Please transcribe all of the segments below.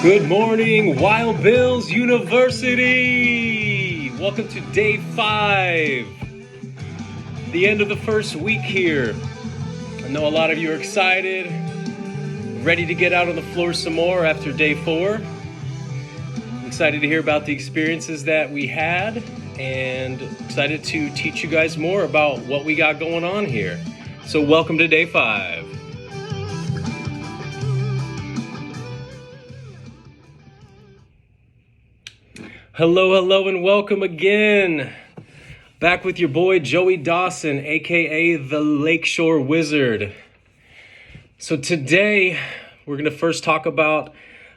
Good morning, Wild Bills University! Welcome to day 5, the end of the first week here. I know a lot of you are excited, ready to get out on the floor some more after day 4. I'm excited to hear about the experiences that we had and excited to teach you guys more about what we got going on here. So welcome to day 5. Hello, and welcome again. Back with your boy, Joey Dawson, aka the Lakeshore Wizard. So today, we're going to first talk about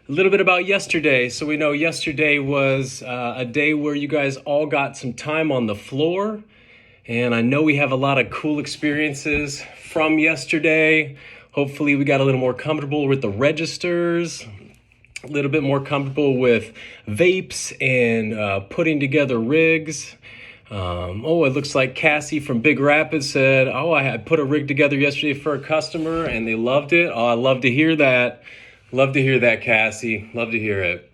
a little bit about yesterday. So we know yesterday was a day where you guys all got some time on the floor. And I know we have a lot of cool experiences from yesterday. Hopefully we got a little more comfortable with the registers, a little bit more comfortable with vapes and putting together rigs. It looks like Cassie from Big Rapids said, I had put a rig together yesterday for a customer and they loved it. Oh, I love to hear that. Love to hear that, Cassie. Love to hear it.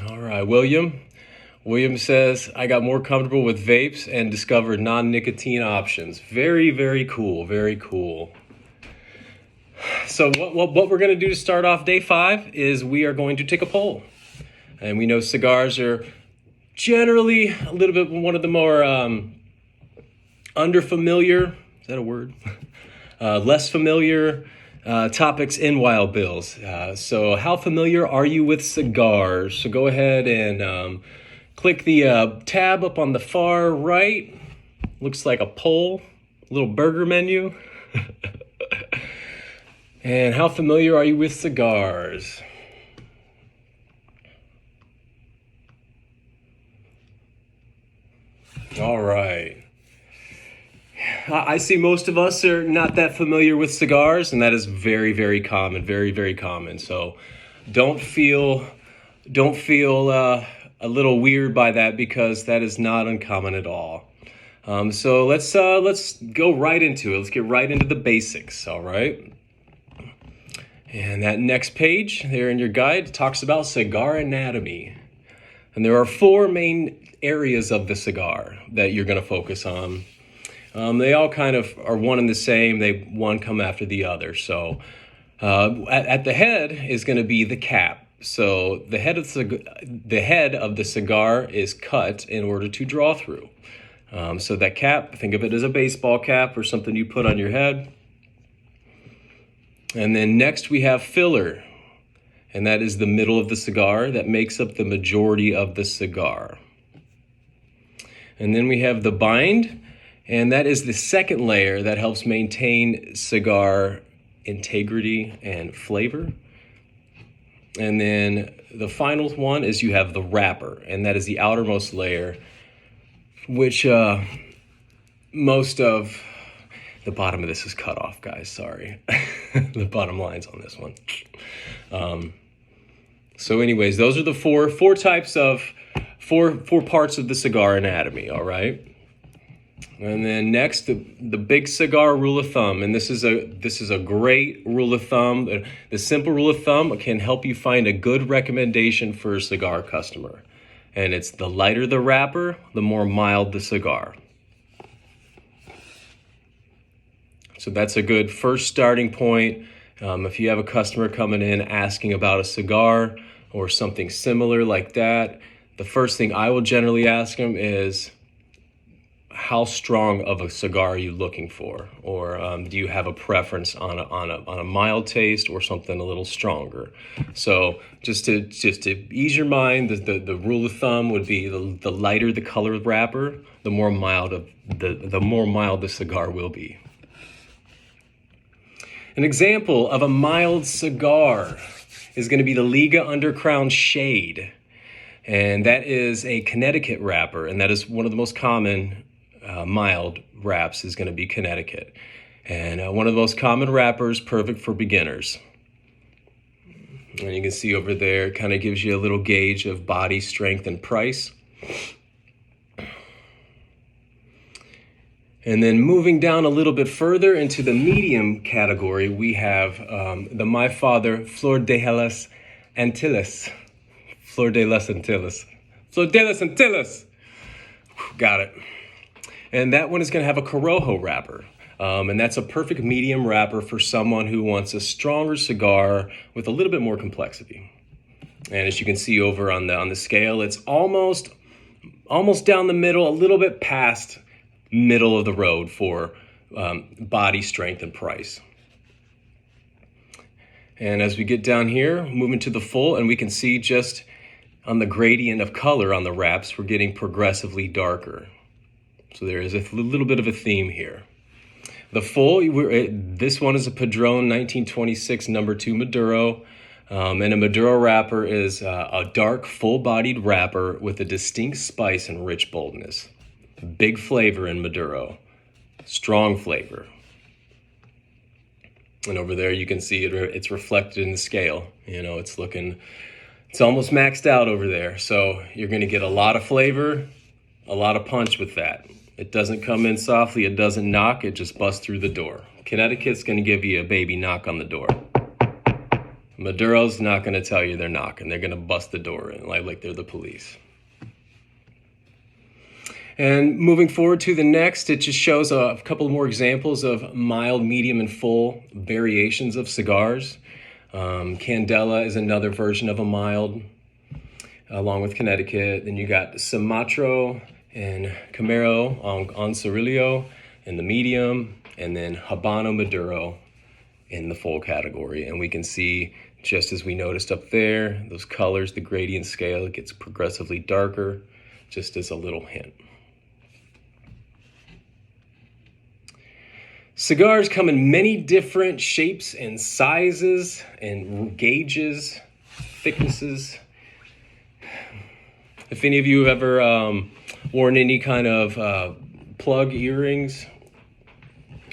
All right, William says, I got more comfortable with vapes and discovered non-nicotine options. Very, very cool. Very cool. So what we're going to do to start off day 5 is we are going to take a poll. And we know cigars are generally a little bit one of the more underfamiliar, is that a word? Less familiar topics in Wild Bills. So how familiar are you with cigars? So go ahead and click the tab up on the far right. Looks like a poll, little burger menu. And how familiar are you with cigars? All right. I see most of us are not that familiar with cigars, and that is very, very common, very, very common. So don't feel a little weird by that, because that is not uncommon at all. So let's go right into it. Let's get right into the basics, all right? And that next page there in your guide talks about cigar anatomy. And there are 4 main areas of the cigar that you're going to focus on. They all kind of are one and the same. One come after the other. So at the head is going to be the cap. So the head of the cigar is cut in order to draw through. So that cap, think of it as a baseball cap or something you put on your head. And then next we have filler, and that is the middle of the cigar that makes up the majority of the cigar. And then we have the bind, and that is the second layer that helps maintain cigar integrity and flavor. And then the final one is you have the wrapper, and that is the outermost layer, which most of the bottom of this is cut off, guys. Sorry. The bottom line's on this one. So anyways, those are the four types of four parts of the cigar anatomy, all right? And then next, the big cigar rule of thumb. And this is a great rule of thumb. The simple rule of thumb can help you find a good recommendation for a cigar customer. And it's the lighter the wrapper, the more mild the cigar. So that's a good first starting point. If you have a customer coming in asking about a cigar or something similar like that, the first thing I will generally ask them is, how strong of a cigar are you looking for? Or do you have a preference on a mild taste or something a little stronger? So just to ease your mind, the rule of thumb would be the lighter the color wrapper, the more mild the cigar will be. An example of a mild cigar is going to be the Liga Undercrown Shade. And that is a Connecticut wrapper. And that is one of the most common mild wraps is going to be Connecticut. And one of the most common wrappers, perfect for beginners. And you can see over there, it kind of gives you a little gauge of body strength and price. And then moving down a little bit further into the medium category, we have the My Father Flor de las Antilles. Flor de las Antilles. Flor de las Antilles. Got it. And that one is going to have a Corojo wrapper. And that's a perfect medium wrapper for someone who wants a stronger cigar with a little bit more complexity. And as you can see over on the scale, it's almost down the middle, a little bit past middle of the road for body strength and price. And as we get down here, moving to the full, and we can see just on the gradient of color on the wraps, we're getting progressively darker. So there is a little bit of a theme here. The full, this one is a Padron 1926 number 2 Maduro. And a Maduro wrapper is a dark, full-bodied wrapper with a distinct spice and rich boldness. Big flavor in Maduro, strong flavor. And over there you can see it's reflected in the scale. You know, it's almost maxed out over there. So you're gonna get a lot of flavor, a lot of punch with that. It doesn't come in softly, it doesn't knock, it just busts through the door. Connecticut's gonna give you a baby knock on the door. Maduro's not gonna tell you they're knocking, they're gonna bust the door in like they're the police. And moving forward to the next, it just shows a couple more examples of mild, medium, and full variations of cigars. Candela is another version of a mild, along with Connecticut. Then you got Sumatra and Camaro on Cirillo in the medium, and then Habano Maduro in the full category. And we can see, just as we noticed up there, those colors, the gradient scale, it gets progressively darker, just as a little hint. Cigars come in many different shapes and sizes and gauges, thicknesses. If any of you have ever worn any kind of plug earrings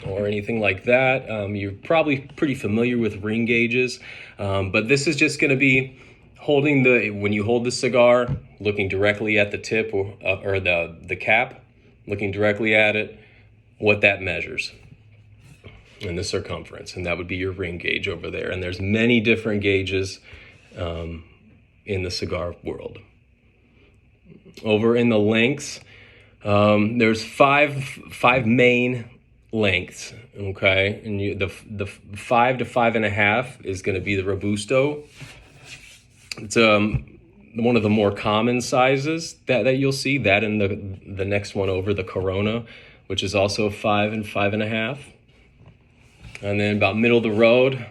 or anything like that, you're probably pretty familiar with ring gauges. But this is just going to be holding when you hold the cigar, looking directly at the tip or the cap, looking directly at it, what that measures. And the circumference, and that would be your ring gauge over there. And there's many different gauges in the cigar world. Over in the lengths, there's five main lengths. Okay, and the 5 to 5.5 is going to be the Robusto. It's one of the more common sizes that you'll see. That and the next one over, the Corona, which is also 5 and 5.5. And then about middle of the road,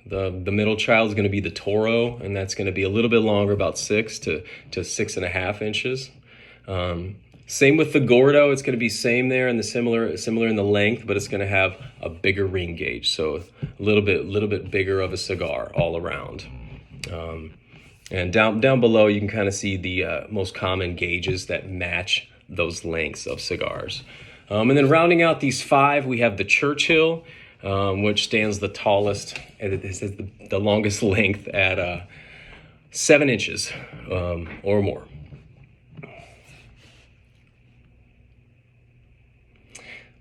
the middle child is going to be the Toro, and that's going to be a little bit longer, about 6 to 6.5 inches. Same with the Gordo, it's going to be same there and similar in the length, but it's going to have a bigger ring gauge, so a little bit bigger of a cigar all around. And down below, you can kind of see the most common gauges that match those lengths of cigars. And then rounding out these 5, we have the Churchill, which stands the tallest, this is the longest length at 7 inches or more.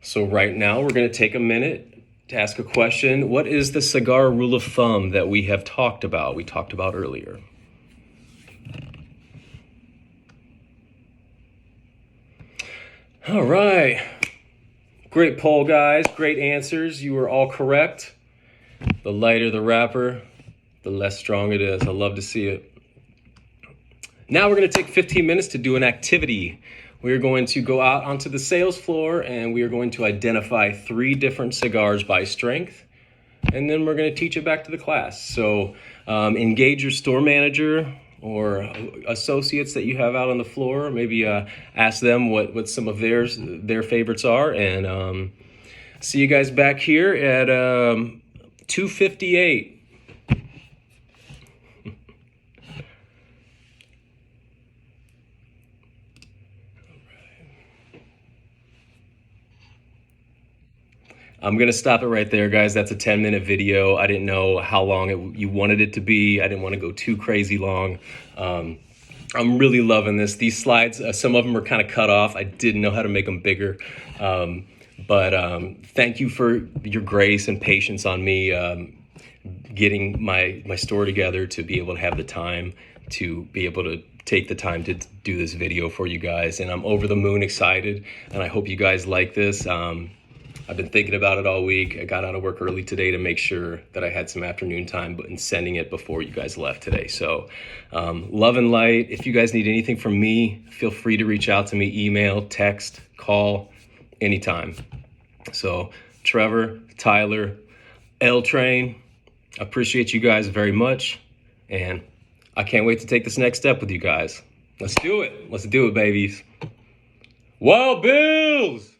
So right now we're going to take a minute to ask a question. What is the cigar rule of thumb that we have talked about earlier? All right. Great poll, guys. Great answers. You were all correct. The lighter the wrapper, the less strong it is. I love to see it. Now we're going to take 15 minutes to do an activity. We're going to go out onto the sales floor and we are going to identify 3 different cigars by strength. And then we're going to teach it back to the class. So engage your store manager or associates that you have out on the floor. Maybe ask them what some of their favorites are. And see you guys back here at 2:58. I'm going to stop it right there, guys. That's a 10-minute video. I didn't know how long you wanted it to be. I didn't want to go too crazy long. I'm really loving this. These slides, some of them are kind of cut off. I didn't know how to make them bigger. But thank you for your grace and patience on me getting my story together to be able to have the time to be able to take the time to do this video for you guys. And I'm over the moon excited, and I hope you guys like this. I've been thinking about it all week. I got out of work early today to make sure that I had some afternoon time, but in sending it before you guys left today. So love and light. If you guys need anything from me, feel free to reach out to me, email, text, call, anytime. So Trevor, Tyler, L Train, appreciate you guys very much. And I can't wait to take this next step with you guys. Let's do it. Let's do it, babies. Whoa, Bills!